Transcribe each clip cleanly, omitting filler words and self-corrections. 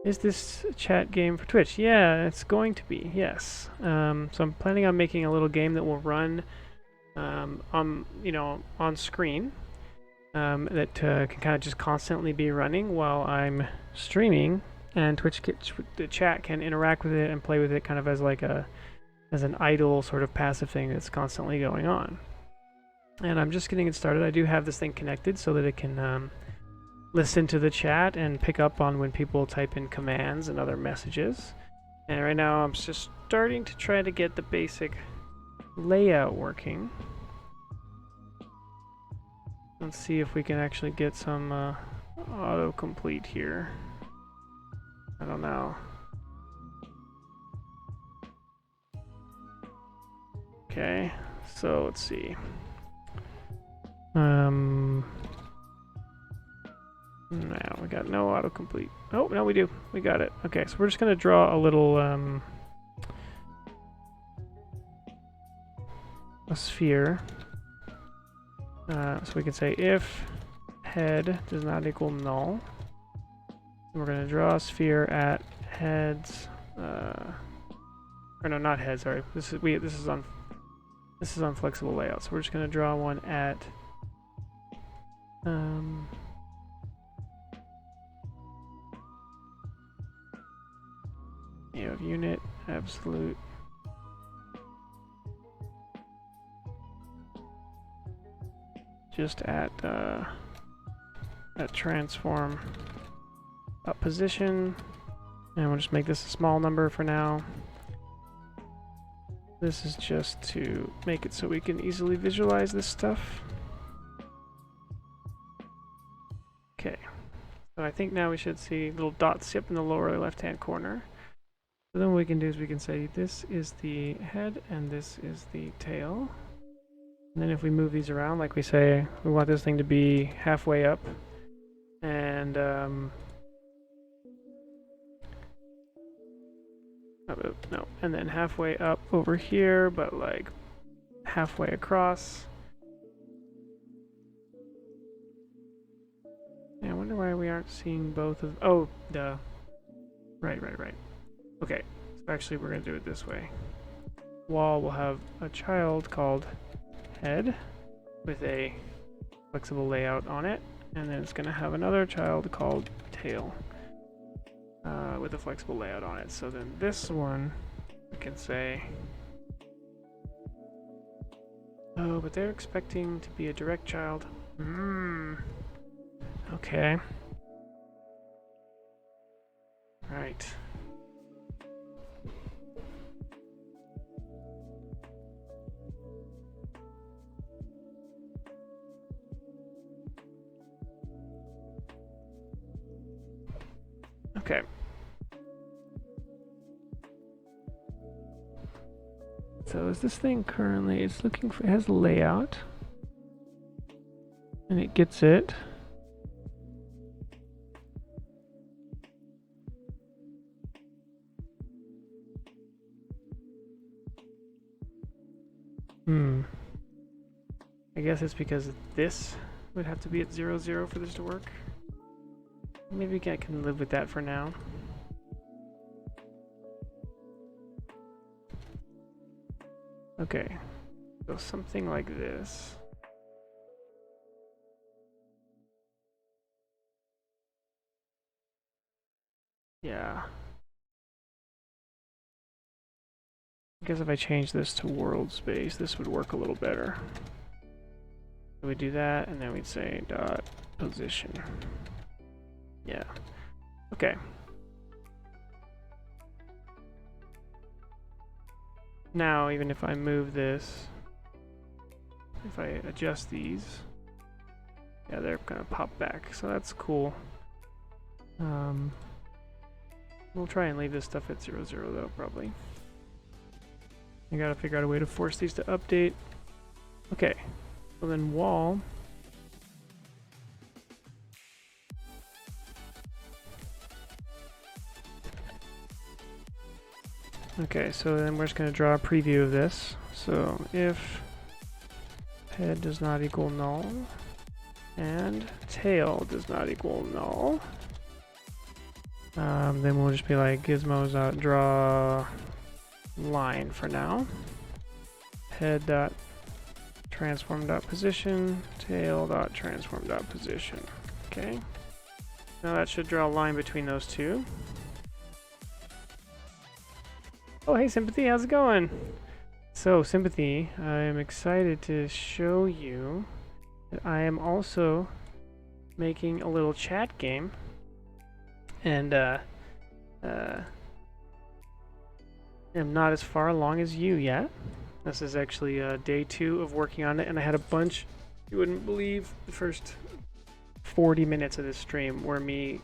Is this a chat game for Twitch? Yeah, it's going to be, yes. So I'm planning on making a little game that will run on screen, that can kind of just constantly be running while I'm streaming, and the chat can interact with it and play with it kind of as like as an idle sort of passive thing that's constantly going on. And I'm just getting it started. I do have this thing connected so that it can listen to the chat and pick up on when people type in commands and other messages. And right now I'm just starting to try to get the basic layout working. Let's see if we can actually get some autocomplete here. I don't know. Okay, so let's see. No, we got no autocomplete. Oh, no, we do. We got it. Okay, so we're just going to draw a little a sphere. So we can say if head does not equal null. We're going to draw a sphere at heads. Or no, not heads. Sorry. This is on flexible layout. So we're just going to draw one at you have unit absolute. Just at transform up position, and we'll just make this a small number for now. This is just to make it so we can easily visualize this stuff. Okay, so I think now we should see little dots up in the lower left hand corner. So then what we can do is we can say this is the head and this is the tail. And then if we move these around, like we say, we want this thing to be halfway up. And no, and then halfway up over here, but like halfway across. Yeah, I wonder why we aren't seeing both of. Oh, duh. Right. Okay, so actually we're gonna do it this way. Wall will have a child called head with a flexible layout on it, and then it's gonna have another child called tail with a flexible layout on it. So then this one we can say, oh, but they're expecting to be a direct child. Okay. Right. Okay. So is this thing currently, it's looking for, it has a layout. And it gets it. I guess it's because this would have to be at 0, 0 for this to work. Maybe I can live with that for now. Okay, so something like this. Yeah. I guess if I change this to world space, this would work a little better. So we do that, and then we'd say dot position. Yeah. Okay. Now, even if I move this, if I adjust these, yeah, they're gonna pop back, so that's cool. We'll try and leave this stuff at 0, 0 though, probably. I gotta figure out a way to force these to update. Okay, so then wall. Okay, so then we're just gonna draw a preview of this. So if head does not equal null and tail does not equal null, Then we'll just be like gizmos.draw line for now. Head dot transform dot position, tail dot transform dot position. Okay. Now that should draw a line between those two. Oh, hey Sympathy, how's it going? So Sympathy, I am excited to show you that I am also making a little chat game, and am not as far along as you yet. This is actually day 2 of working on it, and I had a bunch. You wouldn't believe the first 40 minutes of this stream were me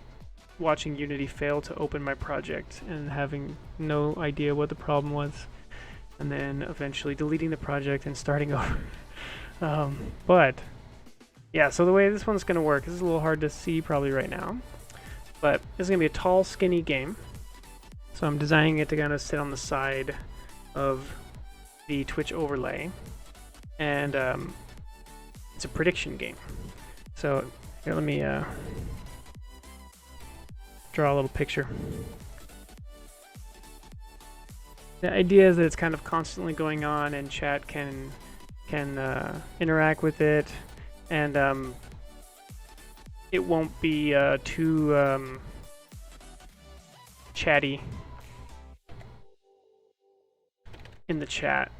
watching Unity fail to open my project and having no idea what the problem was, and then eventually deleting the project and starting over. But yeah, so the way this one's going to work, this is a little hard to see probably right now, but this is going to be a tall, skinny game. So I'm designing it to kind of sit on the side of the Twitch overlay, and it's a prediction game. So here, let me draw a little picture. The idea is that it's kind of constantly going on, and chat can interact with it, and it won't be too chatty in the chat.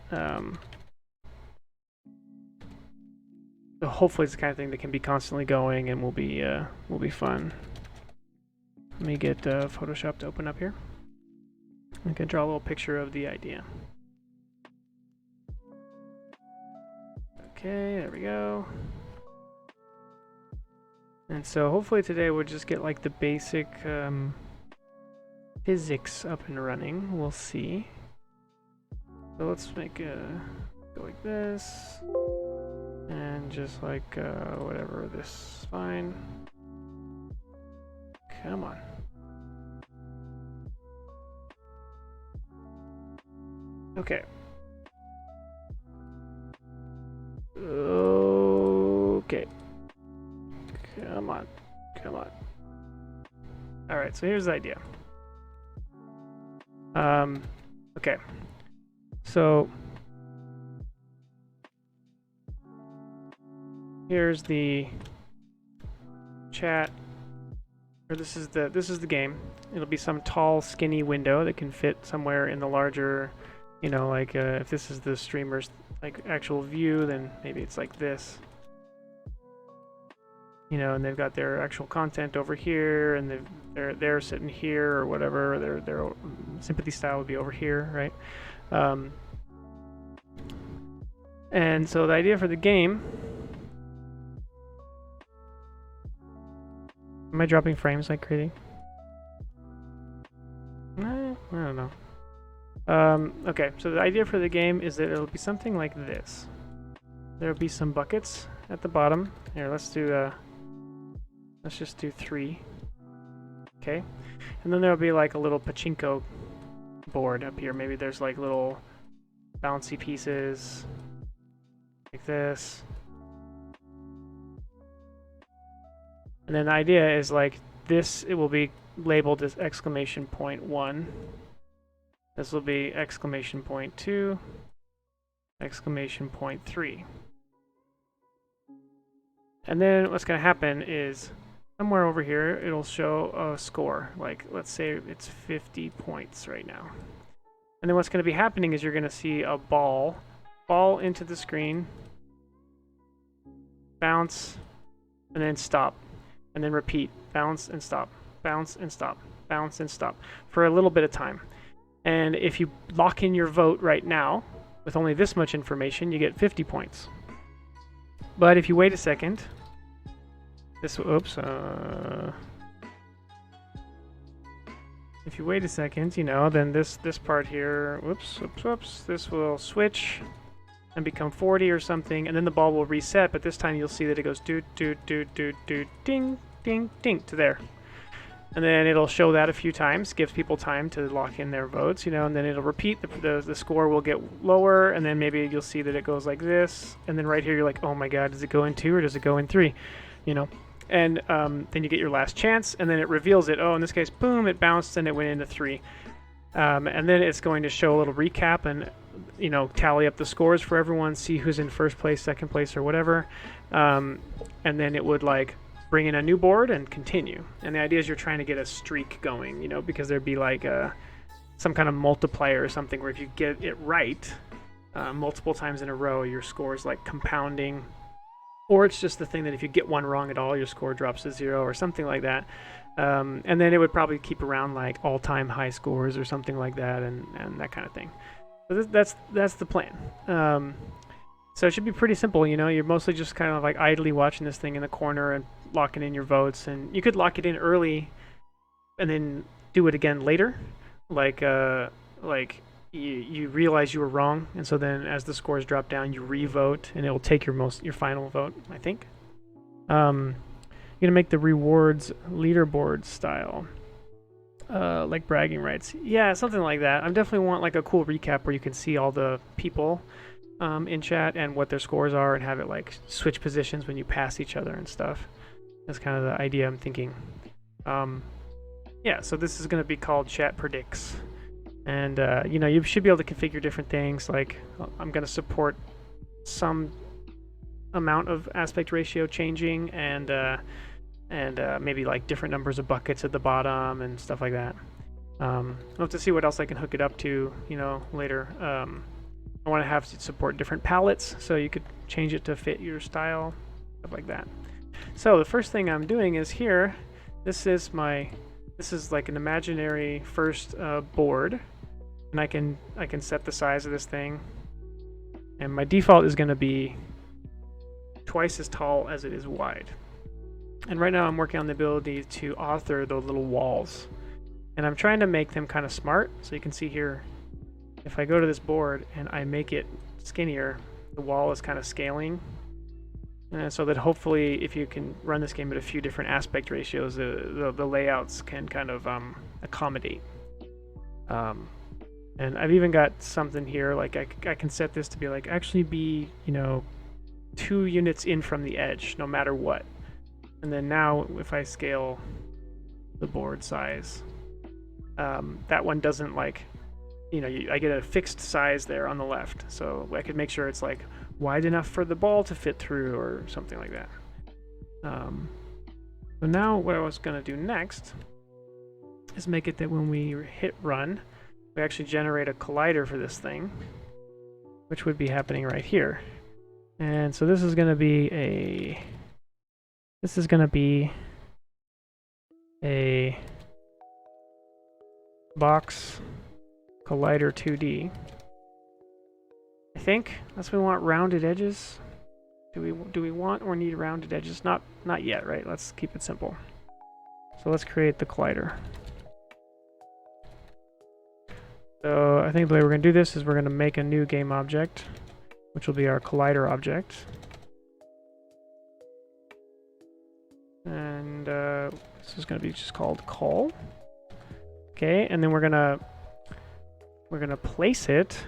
So hopefully it's the kind of thing that can be constantly going and will be fun. Let me get Photoshop to open up here. I can draw a little picture of the idea. Okay, there we go. And so hopefully today we'll just get like the basic physics up and running. We'll see. So let's make a go like this, and just like whatever, this is fine. Come on. Okay. Okay. Come on. Come on. Alright, so here's the idea. Okay. So here's the chat, or this is the game. It'll be some tall, skinny window that can fit somewhere in the larger, you know, like if this is the streamer's like actual view, then maybe it's like this. You know, and they've got their actual content over here, and they're sitting here or whatever. Their sympathy style would be over here, right? And so the idea for the game. Am I dropping frames like crazy? I don't know. Okay, so the idea for the game is that it'll be something like this. There'll be some buckets at the bottom. Here, let's just do 3. Okay, and then there'll be like a little pachinko board up here. Maybe there's like little bouncy pieces like this. And then the idea is like this, it will be labeled as exclamation point 1. This will be exclamation point 2, exclamation point 3. And then what's going to happen is somewhere over here, it'll show a score. Like, let's say it's 50 points right now. And then what's going to be happening is you're going to see a ball fall into the screen, bounce, and then stop. And then repeat, bounce and stop, bounce and stop, bounce and stop for a little bit of time. And if you lock in your vote right now with only this much information, you get 50 points. But if you wait a second, if you wait a second, you know, then this part here, whoops, this will switch and become 40 or something, and then the ball will reset, but this time you'll see that it goes doot, doot, doot, doot, doot, ding, ding, ding, to there. And then it'll show that a few times, gives people time to lock in their votes, you know, and then it'll repeat, the score will get lower, and then maybe you'll see that it goes like this, and then right here you're like, oh my god, does it go in 2 or does it go in 3? You know, And then you get your last chance, and then it reveals it. Oh, in this case, boom, it bounced and it went into 3. And then it's going to show a little recap and, you know, tally up the scores for everyone, see who's in first place, second place, or whatever. And then it would like bring in a new board and continue. And the idea is you're trying to get a streak going, you know, because there'd be like some kind of multiplier or something where if you get it right multiple times in a row, your score is like compounding. Or it's just the thing that if you get one wrong at all, your score drops to 0 or something like that. And then it would probably keep around like all-time high scores or something like that, and that kind of thing. So that's the plan. So it should be pretty simple, you know. You're mostly just kind of like idly watching this thing in the corner and locking in your votes. And you could lock it in early and then do it again later. Like you realize you were wrong, and so then as the scores drop down, you re-vote, and it will take your final vote, I think. You're gonna make the rewards leaderboard style, like bragging rights. Yeah, something like that. I definitely want like a cool recap where you can see all the people in chat and what their scores are, and have it like switch positions when you pass each other and stuff. That's kind of the idea I'm thinking. Yeah, so this is gonna be called Chat Predicts. And, you know, you should be able to configure different things. Like, I'm going to support some amount of aspect ratio changing and maybe, like, different numbers of buckets at the bottom and stuff like that. I'll have to see what else I can hook it up to, you know, later. I want to have to support different palettes, so you could change it to fit your style, stuff like that. So the first thing I'm doing is here, this is like an imaginary first board. And I can set the size of this thing, and my default is going to be twice as tall as it is wide. And right now I'm working on the ability to author the little walls, and I'm trying to make them kind of smart. So you can see here, if I go to this board and I make it skinnier, the wall is kind of scaling, and so that hopefully if you can run this game at a few different aspect ratios, the layouts can kind of accommodate. And I've even got something here, like I can set this to be like, actually be, you know, 2 units in from the edge, no matter what. And then now, if I scale the board size, that one doesn't like, you know, I get a fixed size there on the left. So I could make sure it's like wide enough for the ball to fit through or something like that. So now what I was going to do next is make it that when we hit run, we actually generate a collider for this thing, which would be happening right here. And so this is going to be a box collider 2D. I think that's what we want. Rounded edges. Do we want or need rounded edges? Not yet, right? Let's keep it simple. So let's create the collider. So I think the way we're going to do this is we're going to make a new game object, which will be our collider object. And this is going to be just called call. Okay, and then we're gonna place it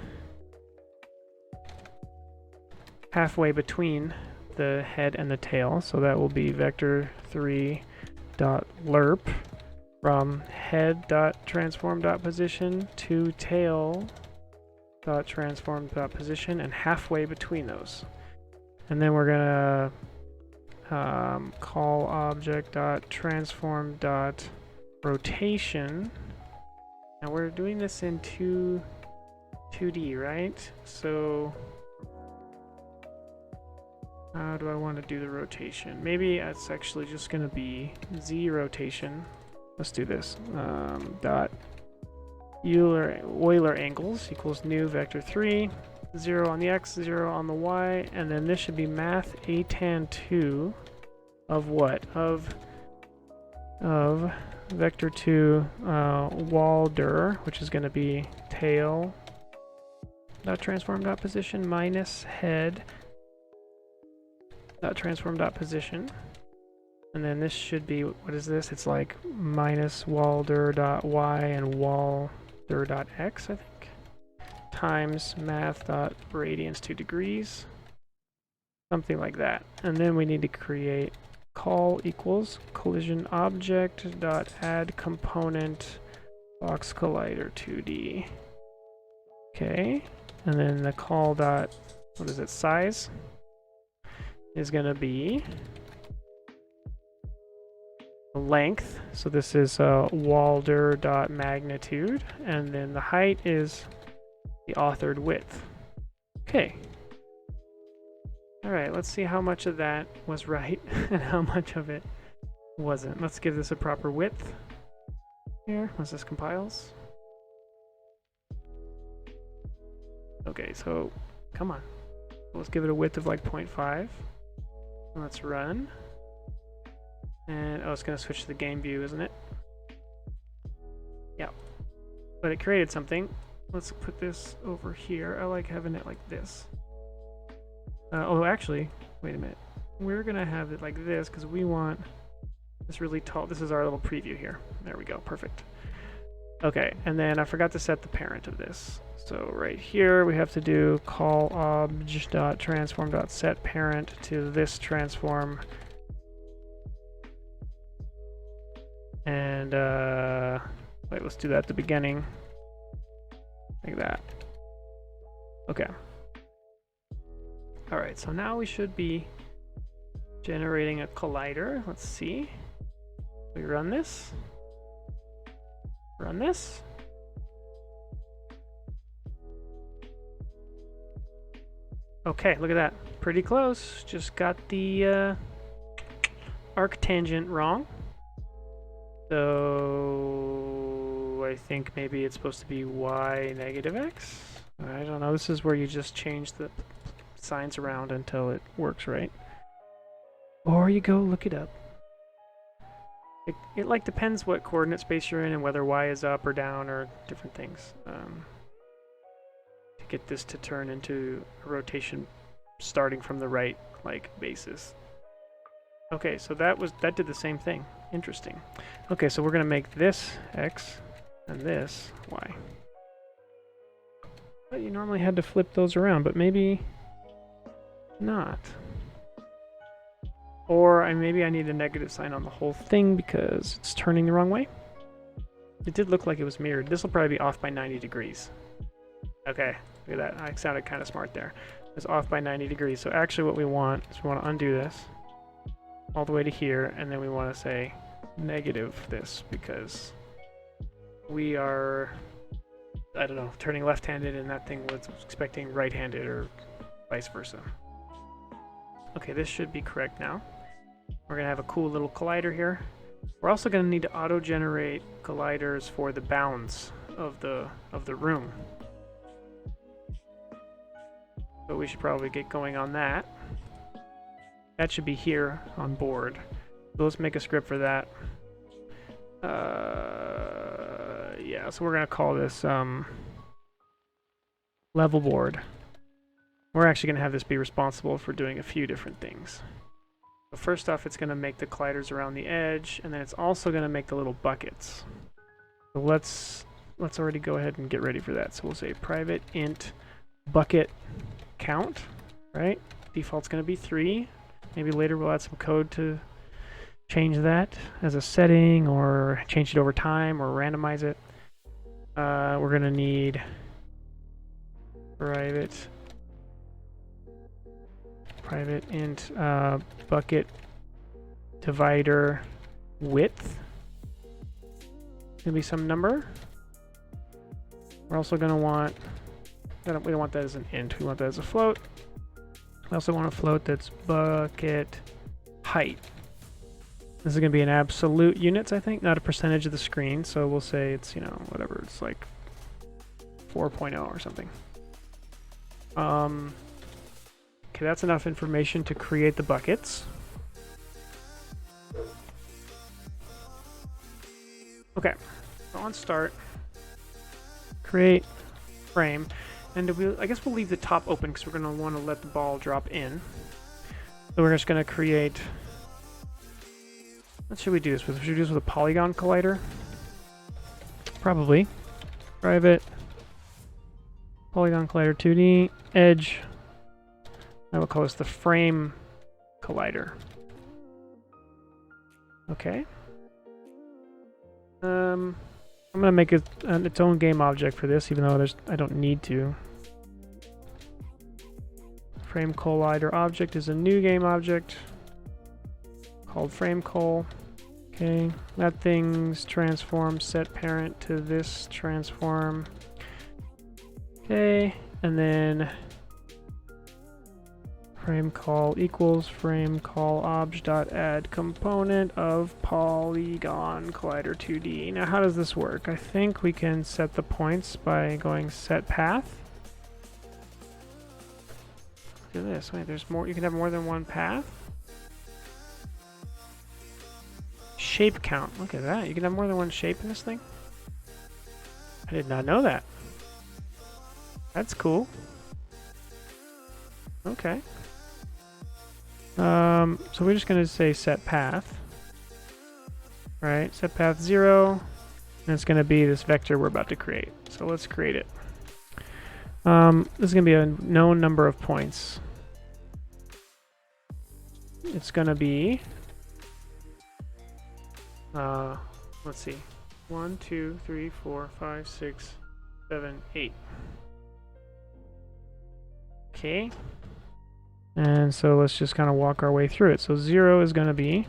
halfway between the head and the tail. So that will be vector3 dot lerp from head.transform.position to tail.transform.position, and halfway between those. And then we're gonna call object.transform.rotation. Now we're doing this in 2D, right? So how do I want to do the rotation? Maybe it's actually just going to be Z rotation. Let's do this. Dot Euler angles equals new vector3, 0 on the x, 0 on the y, and then this should be math a tan 2 of what? Of vector2 Walder, which is going to be tail dot transform dot position minus head dot transform dot position. And then this should be, what is this? It's like minus Walder dot y and Walder dot x, I think, times math dot radians 2 degrees, something like that. And then we need to create call equals collision object dot add component box collider 2D. Okay, and then the call dot, what is it, size is going to be the length. So this is Walder dot magnitude, and then the height is the authored width. Okay. All right, let's see how much of that was right and how much of it wasn't. Let's give this a proper width here once this compiles. Okay, so come on. Let's give it a width of like 0.5. Let's run. And oh, it's going to switch to the game view, isn't it? Yeah. But it created something. Let's put this over here. I like having it like this. Although actually, wait a minute. We're going to have it like this because we want this really tall. This is our little preview here. There we go. Perfect. Okay, and then I forgot to set the parent of this. So right here we have to do call obj.transform.set parent to this transform. And wait, let's do that at the beginning. Like that. Okay. All right, so now we should be generating a collider. Let's see. We run this. Run this. Okay, look at that. Pretty close. Just got the arctangent wrong. So I think maybe it's supposed to be y negative x. I don't know. This is where you just change the signs around until it works right. Or you go look it up. It like depends what coordinate space you're in and whether y is up or down or different things. To get this to turn into a rotation starting from the right like basis. Okay, so that did the same thing. Interesting. Okay, so we're gonna make this x and this y. But you normally had to flip those around, but maybe not. Or maybe I need a negative sign on the whole thing because it's turning the wrong way. It did look like it was mirrored. This will probably be off by 90 degrees. Okay, look at that. I sounded kind of smart there. It's off by 90 degrees. So actually what we want is we want to undo this all the way to here, and then we want to say negative this because we are, I don't know, turning left-handed and that thing was expecting right-handed or vice versa. Okay, this should be correct now. We're going to have a cool little collider here. We're also going to need to auto-generate colliders for the bounds of the room. So we should probably get going on that. That should be here on board. So let's make a script for that. Yeah, so we're going to call this level board. We're actually going to have this be responsible for doing a few different things. So first off, it's going to make the colliders around the edge, and then it's also going to make the little buckets. So let's already go ahead and get ready for that. So we'll say private int bucket count, right? Default's going to be 3. Maybe later we'll add some code to change that as a setting or change it over time or randomize it. We're going to need private int bucket divider width. It's going to be some number. We're also going to want, we don't want that as an int, we want that as a float. We also want a float that's bucket height. This is going to be in absolute units, I think, not a percentage of the screen. So we'll say it's, you know, whatever, it's like 4.0 or something. Okay, that's enough information to create the buckets. Okay, so on start, create frame, and I guess we'll leave the top open because we're going to want to let the ball drop in. So we're just going to create, what should we do this with? Should we do this with a polygon collider? Probably. Private polygon collider 2D edge. I will call this the frame collider. Okay. I'm gonna make it its own game object for this, even though I don't need to. Frame collider object is a new game object called frame col. Okay, that thing's transform set parent to this transform. Okay, and then frame call equals frame call obj.add component of polygon collider 2D. Now how does this work? I think we can set the points by going set path. Look at this. Wait, there's more. You can have more than one path. Shape count. Look at that. You can have more than one shape in this thing. I did not know that. That's cool. Okay. So we're just going to say set path. Right? Set path 0. And it's going to be this vector we're about to create. So let's create it. This is going to be a known number of points. It's going to be, let's see, 1, 2, 3, 4, 5, 6, 7, 8. Okay. And so let's just kind of walk our way through it. So 0 is going to be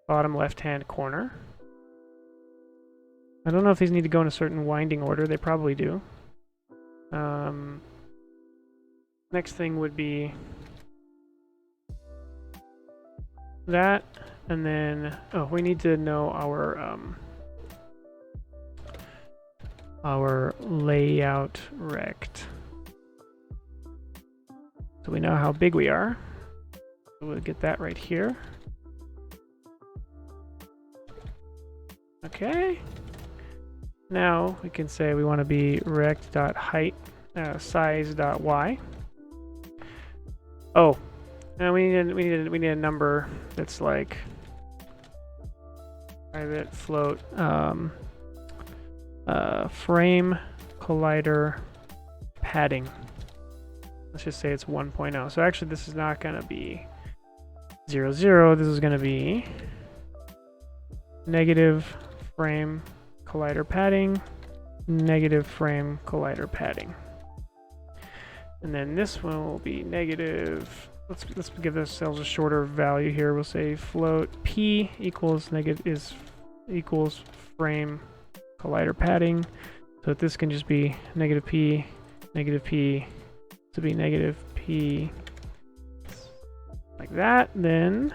bottom left-hand corner. I don't know if these need to go in a certain winding order. They probably do. Next thing would be that, and then we need to know our layout rect. So we know how big we are. So we'll get that right here. Okay. Now we can say we want to be rect.height size.y. Oh, and we need a number that's like private float frame collider padding. Let's just say it's 1.0. So actually this is not going to be 0, 0. This is going to be negative frame collider padding, negative frame collider padding. And then this one will be negative. Let's give ourselves a shorter value here. We'll say float p equals equals frame collider padding. So this can just be negative p to be negative p, like that. Then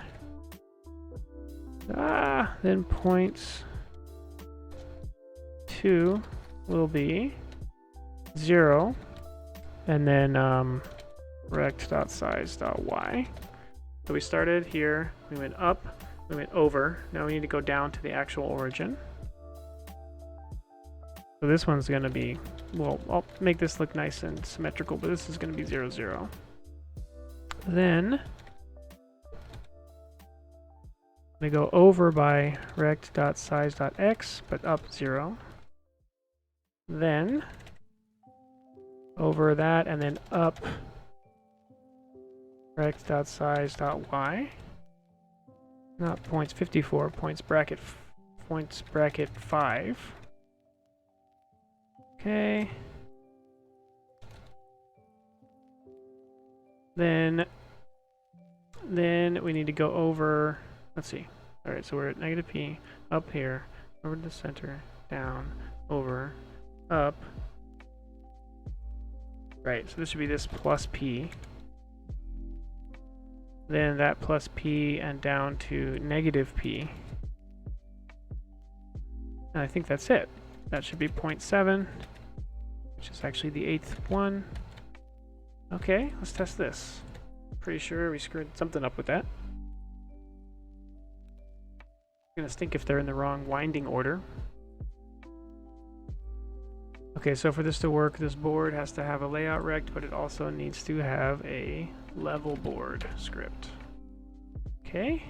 points 2 will be 0, and then rect.size.y. So we started here, we went up, we went over. Now we need to go down to the actual origin. So this one's going to be, well, I'll make this look nice and symmetrical, but this is going to be 0, 0. Then we go over by rect.size.x, but up 0. Then over that, and then up rect.size.y. Not points 54, points bracket 5. Okay. Then we need to go over, let's see. All right, so we're at negative p, up here, over to the center, down, over, up. Right, so this should be this plus p. Then that plus p and down to negative p. And I think that's it. That should be 0.7, which is actually the 8th one. Okay, let's test this. Pretty sure we screwed something up with that. I'm gonna stink if they're in the wrong winding order. Okay, so for this to work, this board has to have a layout rect, but it also needs to have a level board script. Okay,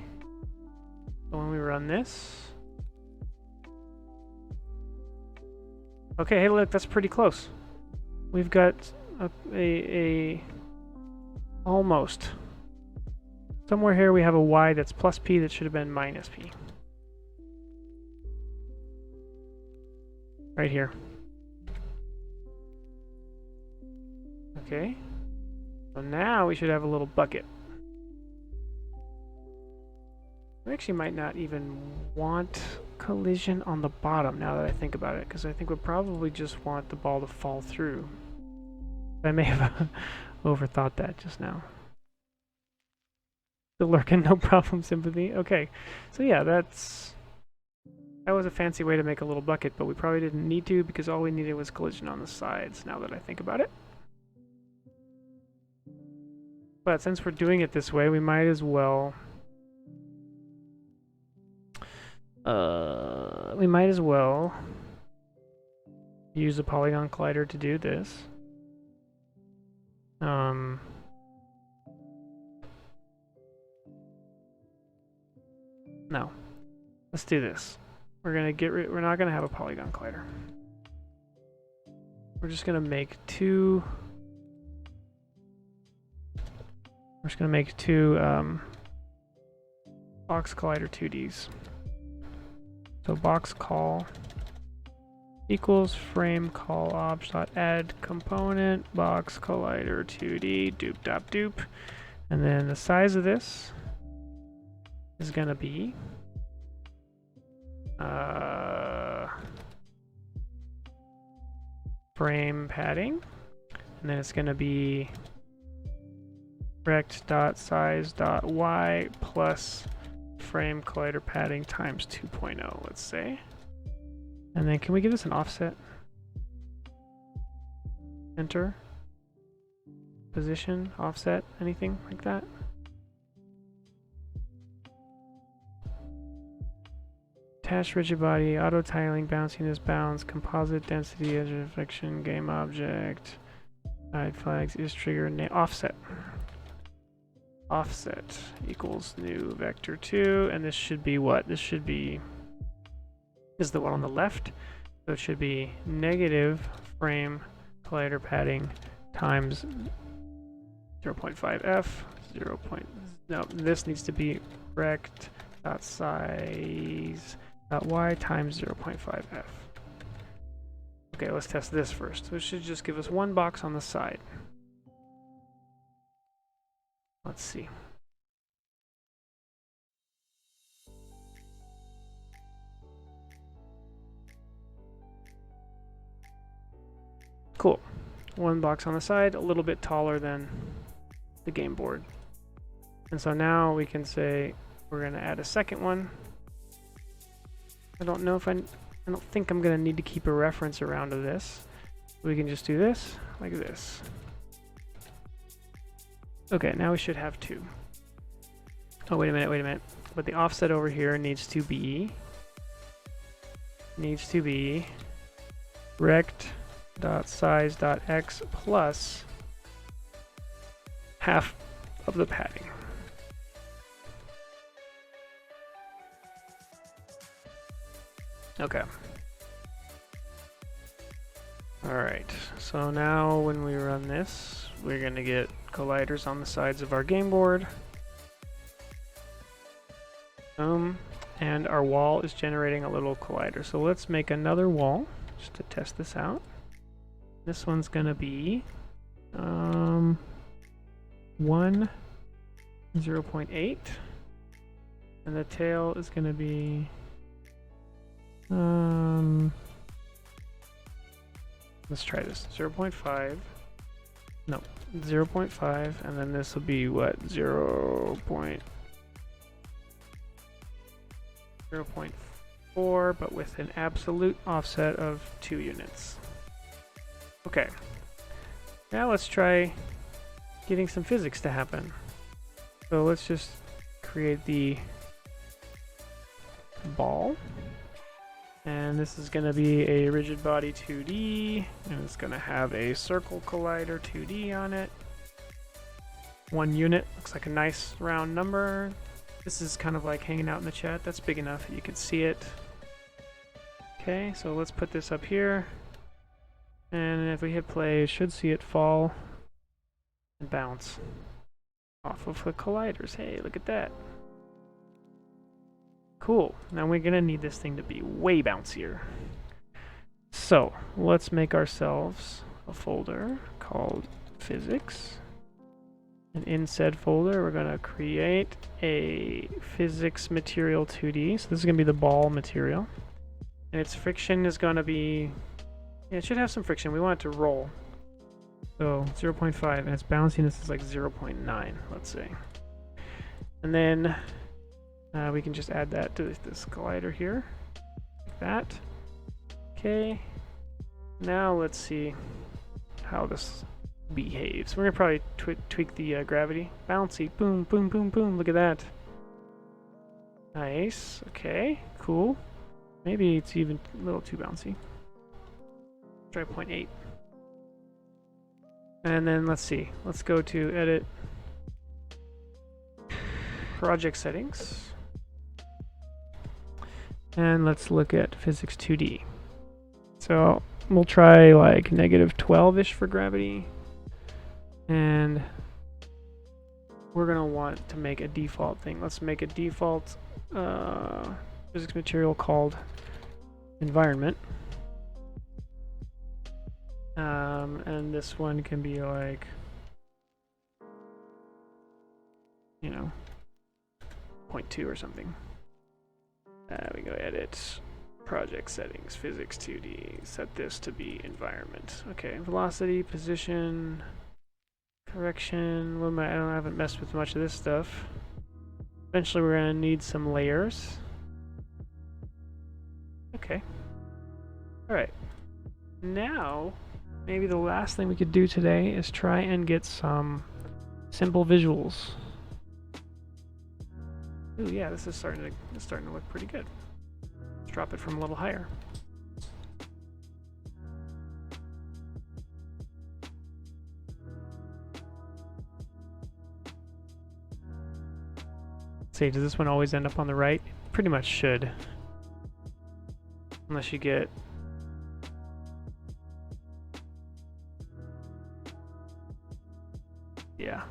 so when we run this, okay, hey look, that's pretty close. We've got a almost Somewhere here we have a y that's plus p that should have been minus p. Right here. Okay. So now we should have a little bucket. We actually might not even want collision on the bottom now that I think about it, because I think we'll probably just want the ball to fall through. I may have overthought that just now. Still lurking, no problem, sympathy. Okay, so yeah, that was a fancy way to make a little bucket, but we probably didn't need to because all we needed was collision on the sides, now that I think about it. But since we're doing it this way, we might as well... use a polygon collider to do this. No. Let's do this. We're not gonna have a polygon collider. We're just gonna make two... We're just gonna make two box collider 2Ds. So box call equals frame call obj.add component box collider 2D doop dop doop, and then the size of this is gonna be frame padding, and then it's gonna be rect.size.y plus frame collider padding times 2.0, let's say. And then can we give this an offset? Enter. Position, offset, anything like that? Attached rigid body, auto tiling, bounciness, bounds, composite, density, edge reflection, game object, side flags, is trigger, offset. Offset equals new vector 2, and this should be what? This should be, this is the one on the left, so it should be negative frame collider padding times 0.5f, no, this needs to be rect.size.y times 0.5f. Okay, let's test this first. So it should just give us one box on the side. Let's see. Cool. One box on the side, a little bit taller than the game board. And so now we can say we're going to add a second one. I don't know if I don't think I'm going to need to keep a reference around to this. We can just do this like this. Okay, now we should have two. Oh, wait a minute. But the offset over here needs to be rect.size.x plus half of the padding. Okay. Alright, so now when we run this, we're going to get colliders on the sides of our game board. And our wall is generating a little collider. So let's make another wall just to test this out. This one's going to be 1, 0.8. And the tail is going to be let's try this. 0.5. No, 0.5, and then this will be what? 0.4, but with an absolute offset of 2 units. Okay. Now let's try getting some physics to happen. So let's just create the ball. And this is going to be a rigid body 2D, and it's going to have a circle collider 2D on it. 1 unit, looks like a nice round number. This is kind of like hanging out in the chat. That's big enough that you can see it. Okay, so let's put this up here. And if we hit play, you should see it fall and bounce. off of the colliders. Hey, look at that. Cool. Now we're gonna need this thing to be way bouncier. So let's make ourselves a folder called physics. And in said folder, we're gonna create a physics material 2D. So this is gonna be the ball material. And its friction is gonna be, yeah, it should have some friction. We want it to roll. So 0.5, and its bounciness is like 0.9, let's say. And then we can just add that to this collider here, like that. Okay, now let's see how this behaves. We're gonna probably tweak the gravity. Bouncy, boom, boom, boom, boom, look at that. Nice, okay, cool. Maybe it's even a little too bouncy. Try 0.8. And then let's see, let's go to edit, project settings. And let's look at physics 2D. So we'll try like -12-ish for gravity. And we're gonna want to make a default thing. Let's make a default physics material called environment. And this one can be like, you know, 0.2 or something. We go edit, project settings, physics 2D, set this to be environment. Okay, velocity, position, correction. What am I haven't messed with much of this stuff. Eventually we're gonna need some layers. Okay. Alright. Now, maybe the last thing we could do today is try and get some simple visuals. Ooh, yeah, this is starting to look pretty good. Let's drop it from a little higher. Let's see, does this one always end up on the right? Pretty much should. Unless you get... yeah.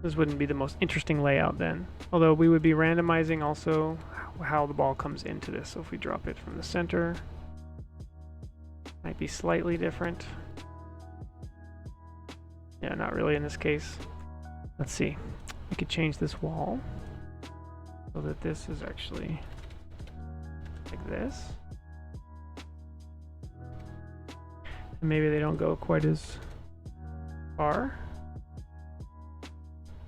This wouldn't be the most interesting layout then. Although we would be randomizing also how the ball comes into this. So if we drop it from the center, might be slightly different. Yeah, not really in this case. Let's see. We could change this wall so that this is actually like this. And maybe they don't go quite as far.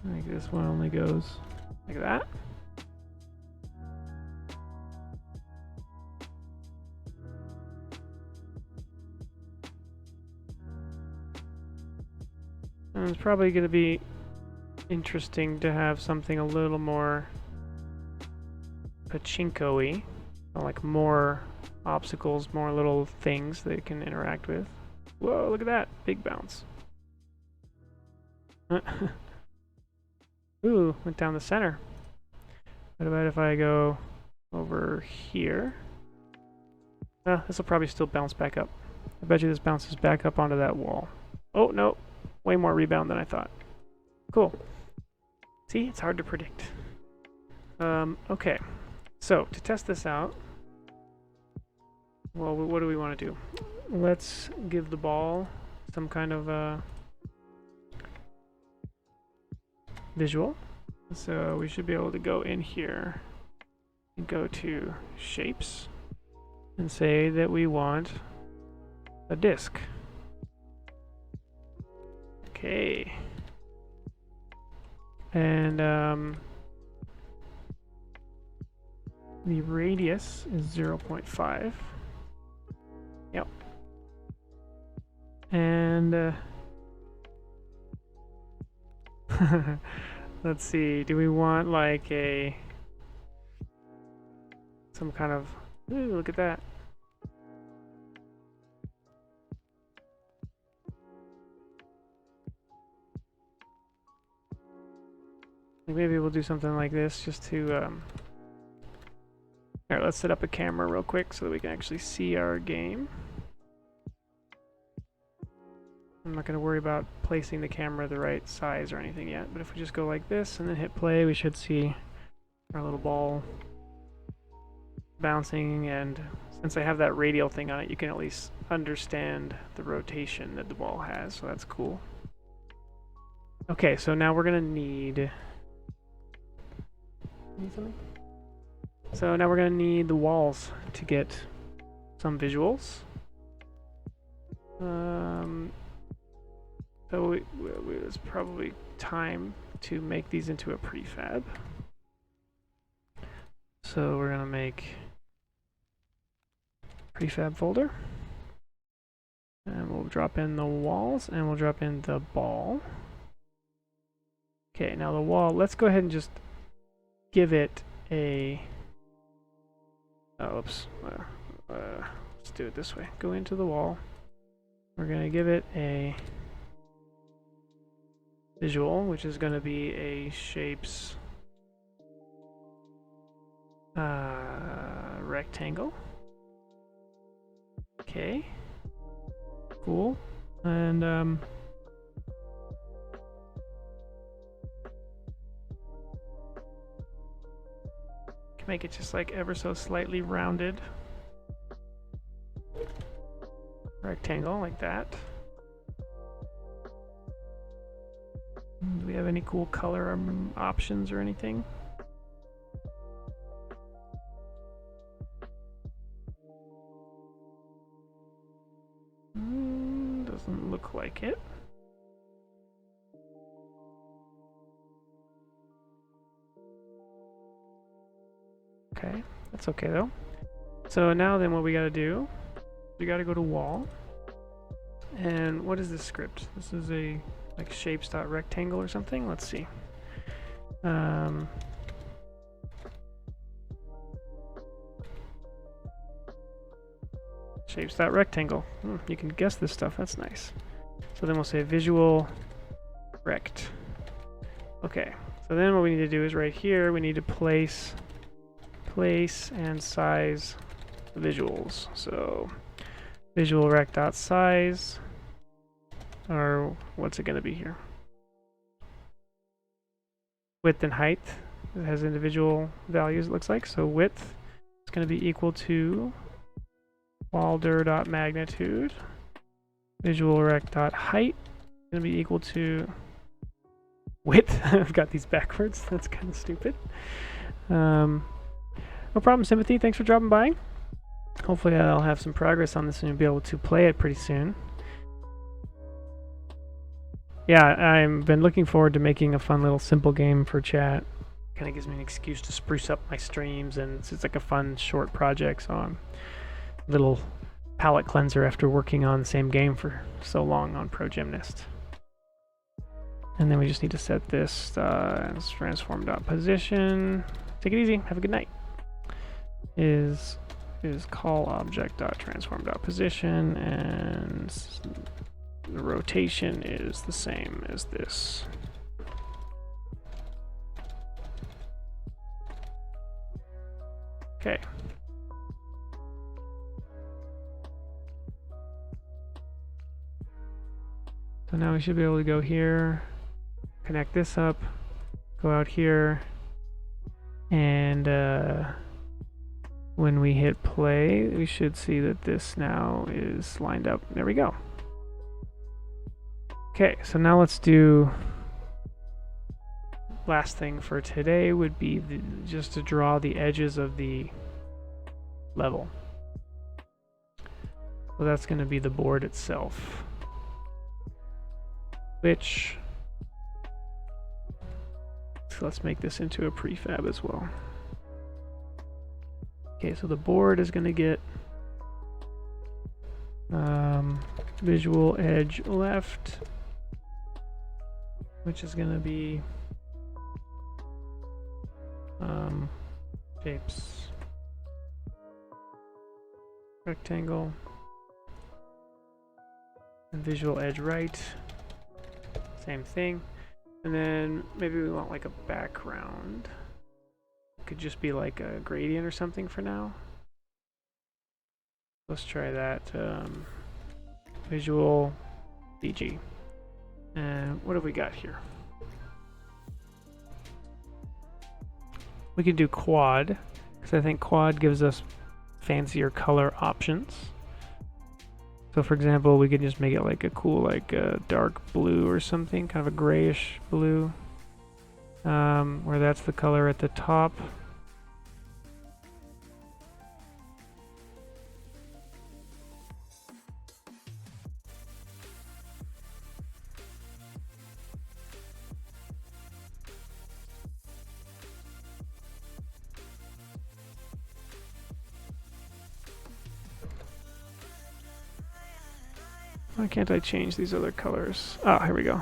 I think this one only goes like that. And it's probably going to be interesting to have something a little more pachinko-y, like more obstacles, more little things that it can interact with. Whoa, look at that, big bounce. Ooh, went down the center. What about if I go over here? This will probably still bounce back up. I bet you this bounces back up onto that wall. Oh, no. Way more rebound than I thought. Cool. See, it's hard to predict. Okay. So, to test this out, well, what do we want to do? Let's give the ball some kind of visual. So we should be able to go in here and go to shapes and say that we want a disc. Okay. And the radius is 0.5. Yep. And let's see, do we want like some kind of, ooh, look at that. Maybe we'll do something like this just to, alright, let's set up a camera real quick so that we can actually see our game. I'm not going to worry about placing the camera the right size or anything yet, but if we just go like this and then hit play, we should see our little ball bouncing, and since I have that radial thing on it, you can at least understand the rotation that the ball has, so that's cool. Okay, so now we're going to need something? So now we're going to need the walls to get some visuals. So it's probably time to make these into a prefab. So we're going to make prefab folder. And we'll drop in the walls and we'll drop in the ball. Okay, now the wall, let's go ahead and just give it a... Oh, oops. Let's do it this way. Go into the wall. We're going to give it a visual, which is going to be a shapes rectangle. Okay. Cool. And can make it just like ever so slightly rounded rectangle like that. Do we have any cool color options or anything? Doesn't look like it. Okay, that's okay though. So now then what we gotta do, we gotta go to wall. And what is this script? This is a like shapes.rectangle or something? Let's see. Shapes.rectangle. You can guess this stuff, that's nice. So then we'll say visual rect. Okay, so then what we need to do is right here, we need to place and size the visuals. So visual rect.size, or what's it going to be here? Width and height. It has individual values, it looks like. So width is going to be equal to walder.magnitude. Visual rect.height is going to be equal to width. I've got these backwards. That's kind of stupid. No problem, Sympathy. Thanks for dropping by. Hopefully I'll have some progress on this and you'll be able to play it pretty soon. Yeah, I've been looking forward to making a fun little simple game for chat. Kind of gives me an excuse to spruce up my streams, and it's like a fun short project, so I'm a little palate cleanser after working on the same game for so long on ProGymnast. And then we just need to set this as transform.position. Take it easy. Have a good night. Is call object.transform.position, and the rotation is the same as this. Okay. So now we should be able to go here, connect this up, go out here, and when we hit play, we should see that this now is lined up. There we go. Okay, so now let's do, last thing for today would be just to draw the edges of the level. So that's going to be the board itself, which, so let's make this into a prefab as well. Okay, so the board is going to get visual edge left, which is going to be shapes rectangle, and visual edge right, same thing. And then maybe we want like a background. Could just be like a gradient or something for now. Let's try that. Visual BG. And what have we got here? We can do quad, because I think quad gives us fancier color options. So for example, we could just make it like a cool, like a dark blue or something, kind of a grayish blue, where that's the color at the top. Why can't I change these other colors? Ah, here we go.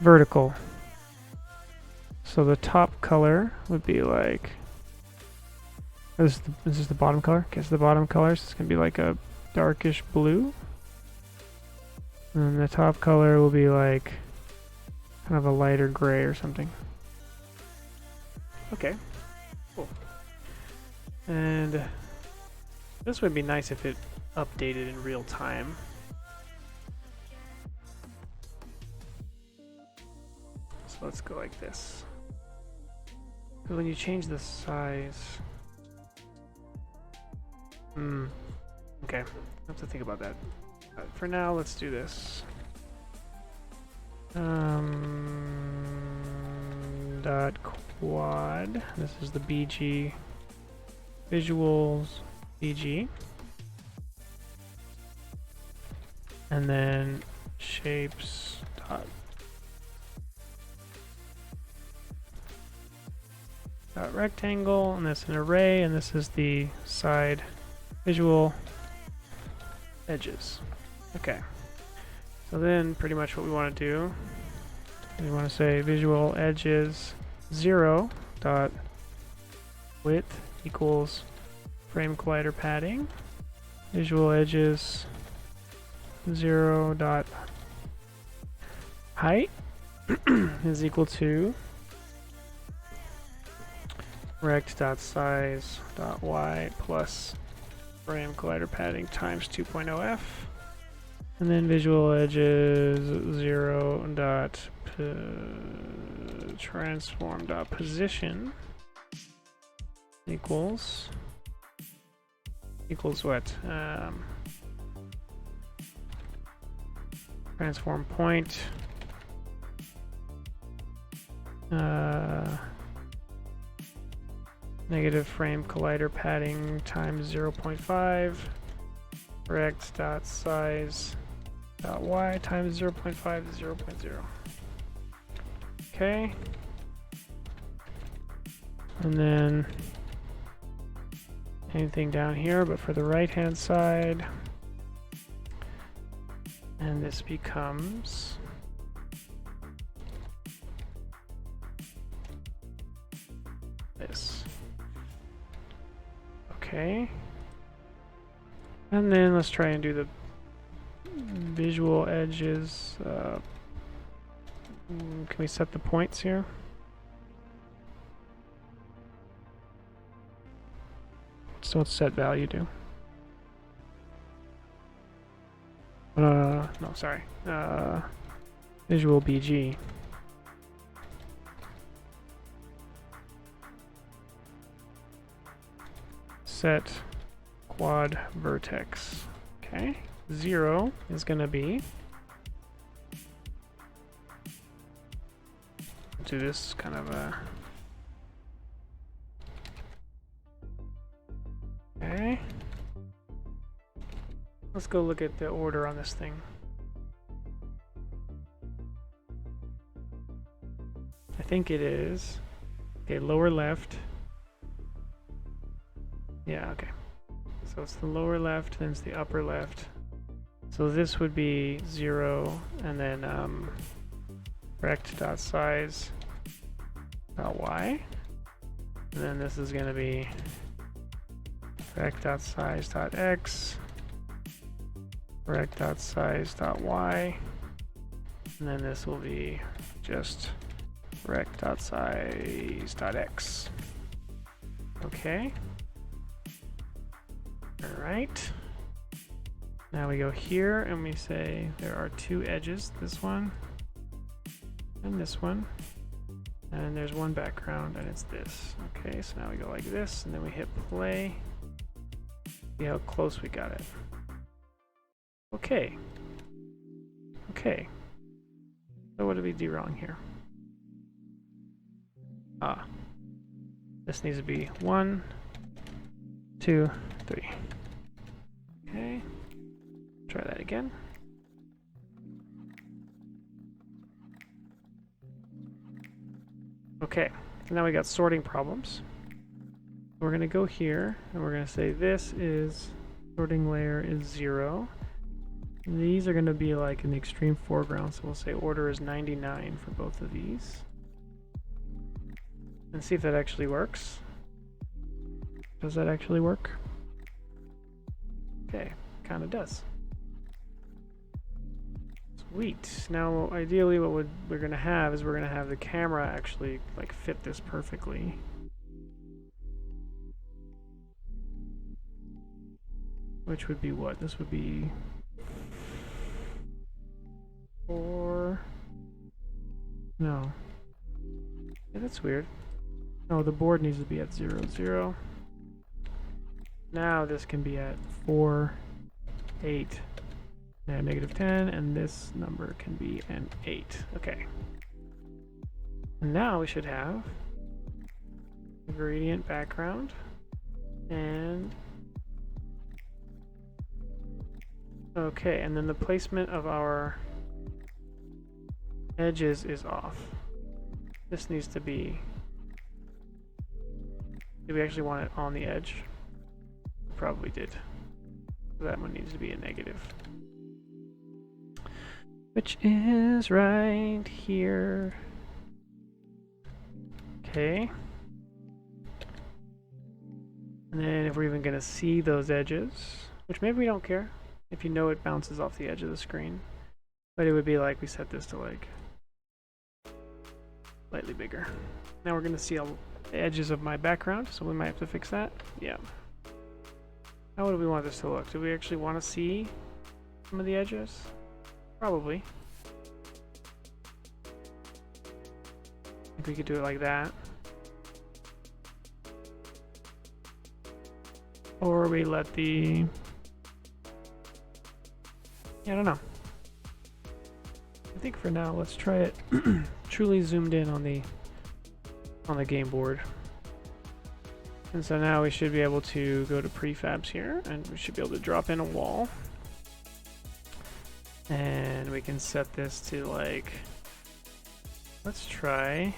Vertical. So the top color would be like, this is the bottom color. Okay, so the bottom color, so it's gonna be like a darkish blue. And the top color will be like kind of a lighter gray or something. Okay, cool. And this would be nice if it updated in real time. So let's go like this. So when you change the size, okay, I have to think about that. For now, let's do this. Dot quad. This is the BG visuals BG. And then shapes dot rectangle, and that's an array, and this is the side visual edges. Okay, so then pretty much what we want to do, we want to say visual edges 0 dot width equals frame collider padding, visual edges 0 dot height is equal to rect dot size dot y plus frame collider padding times 2.0f, and then visual edges 0 dot transform dot position equals what? Transform point negative frame collider padding times 0.5 rect dot size dot y times 0.5 is 0.0. Okay, and then anything down here but for the right hand side, and this becomes this. Okay, and then let's try and do the visual edges. Can we set the points here? So what's set value do? No, sorry. Visual BG. Set quad vertex. Okay. 0 is going to be, do this kind of a, okay. Let's go look at the order on this thing. I think it is, okay, lower left. Yeah, okay. So it's the lower left, then it's the upper left. So this would be 0, and then rect.size y. And then this is going to be rect.size.x, rect.size.y, and then this will be just rect.size.x. Okay. All right. Now we go here and we say there are two edges, this one and this one. And there's one background and it's this. Okay, so now we go like this and then we hit play. See how close we got it. Okay. Okay. So what did we do wrong here? Ah. This needs to be 1, 2, 3. Okay. Try that again. Okay, so now we got sorting problems. We're going to go here and we're going to say this is sorting layer is 0. And these are going to be like in the extreme foreground, so we'll say order is 99 for both of these. And see if that actually works. Does that actually work? Okay, kind of does. Sweet. Now, ideally, what we're gonna have is we're gonna have the camera actually like fit this perfectly. Which would be what? This would be 4. No. Yeah, that's weird. No, the board needs to be at 0, 0. Now this can be at 4, 8, and -10, and this number can be an 8. Okay. And now we should have a gradient background, and okay, and then the placement of our edges is off. This needs to be, do we actually want it on the edge? Probably did. So that one needs to be a negative. Which is right here. Okay. And then if we're even gonna see those edges, which maybe we don't care, if you know it bounces off the edge of the screen. But it would be like we set this to like slightly bigger. Now we're gonna see all the edges of my background, so we might have to fix that. Yeah. How would we want this to look? Do we actually want to see some of the edges? Probably. I think we could do it like that. Or we let the... yeah, I don't know. I think for now, let's try it truly zoomed in on the game board. And so now we should be able to go to prefabs here, and we should be able to drop in a wall. And we can set this to like, let's try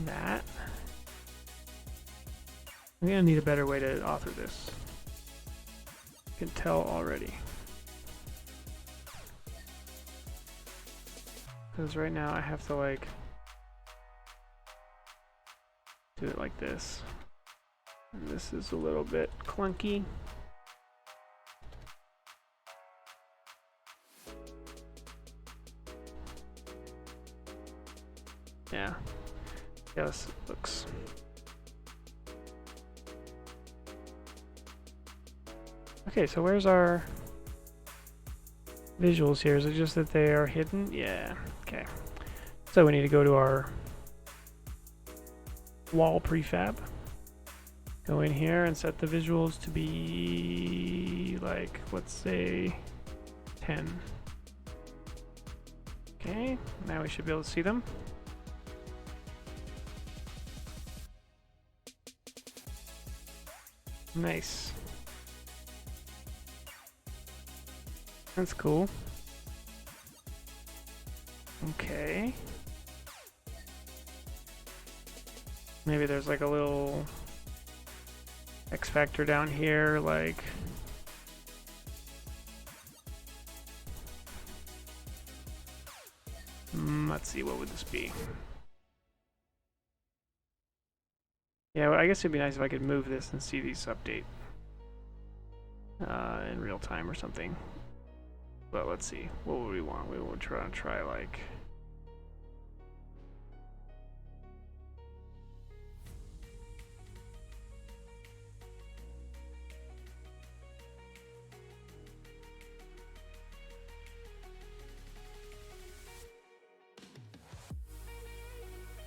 that. I'm gonna need a better way to author this. I can tell already. Because right now I have to like do it like this. And this is a little bit clunky. Yeah. Yes, it looks. Okay, so where's our visuals here? Is it just that they are hidden? Yeah. Okay. So we need to go to our wall prefab. Go in here and set the visuals to be like, let's say 10. Okay, now we should be able to see them. Nice. That's cool. Okay. Maybe there's like a little X factor down here, like let's see, what would this be? Yeah, well, I guess it'd be nice if I could move this and see these update in real time or something. But let's see, what would we want? We would try like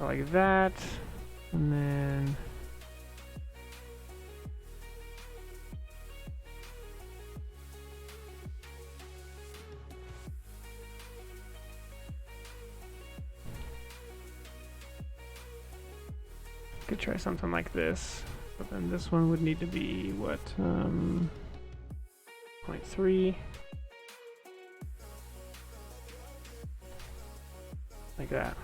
like that, and then could try something like this, but then this one would need to be what, 0.3, like that.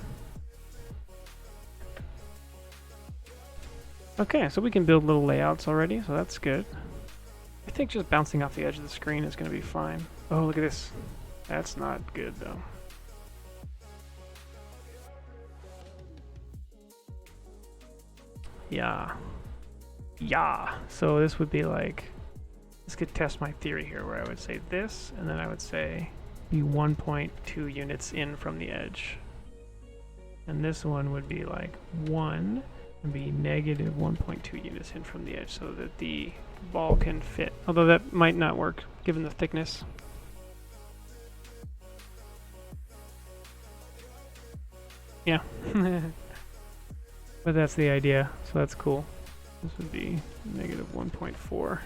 Okay, so we can build little layouts already, so that's good. I think just bouncing off the edge of the screen is going to be fine. Oh, look at this. That's not good, though. Yeah. Yeah. So this would be like, this could test my theory here, where I would say this, and then I would say be 1.2 units in from the edge. And this one would be like 1 and be negative 1.2 units in from the edge so that the ball can fit. Although that might not work given the thickness. Yeah. But that's the idea, so that's cool. This would be negative 1.4.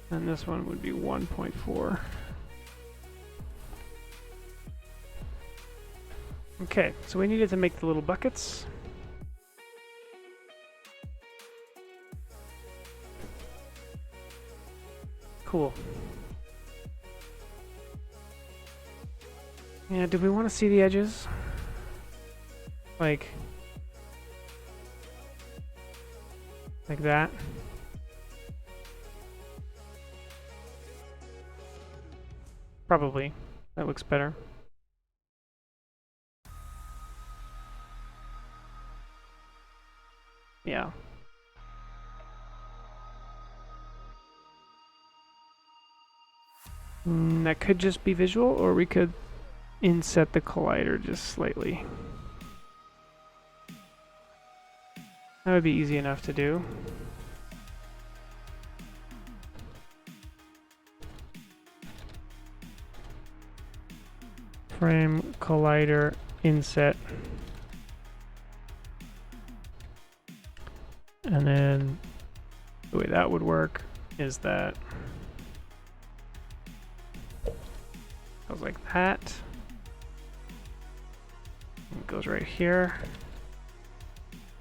And this one would be 1.4. Okay, so we needed to make the little buckets. Cool. Yeah, do we want to see the edges? Like that? Probably. That looks better. Yeah. That could just be visual, or we could inset the collider just slightly. That would be easy enough to do. Frame collider inset. And then the way that would work is that goes like that. It goes right here.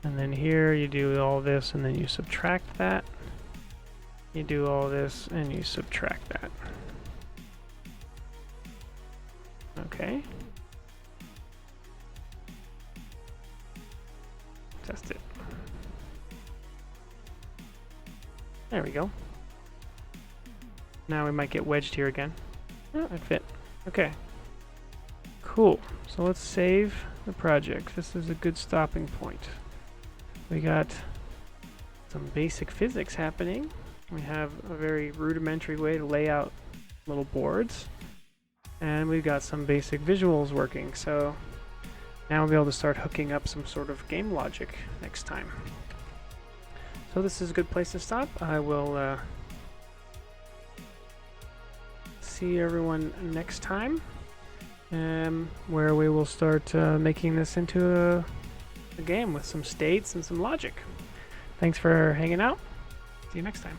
And then here you do all this and then you subtract that. You do all this and you subtract that. Okay. Test it. There we go. Now we might get wedged here again. Oh, it fit. Okay. Cool. So let's save the project. This is a good stopping point. We got some basic physics happening. We have a very rudimentary way to lay out little boards. And we've got some basic visuals working. So now we'll be able to start hooking up some sort of game logic next time. So this is a good place to stop. I will see everyone next time, where we will start making this into a game with some states and some logic. Thanks for hanging out. See you next time.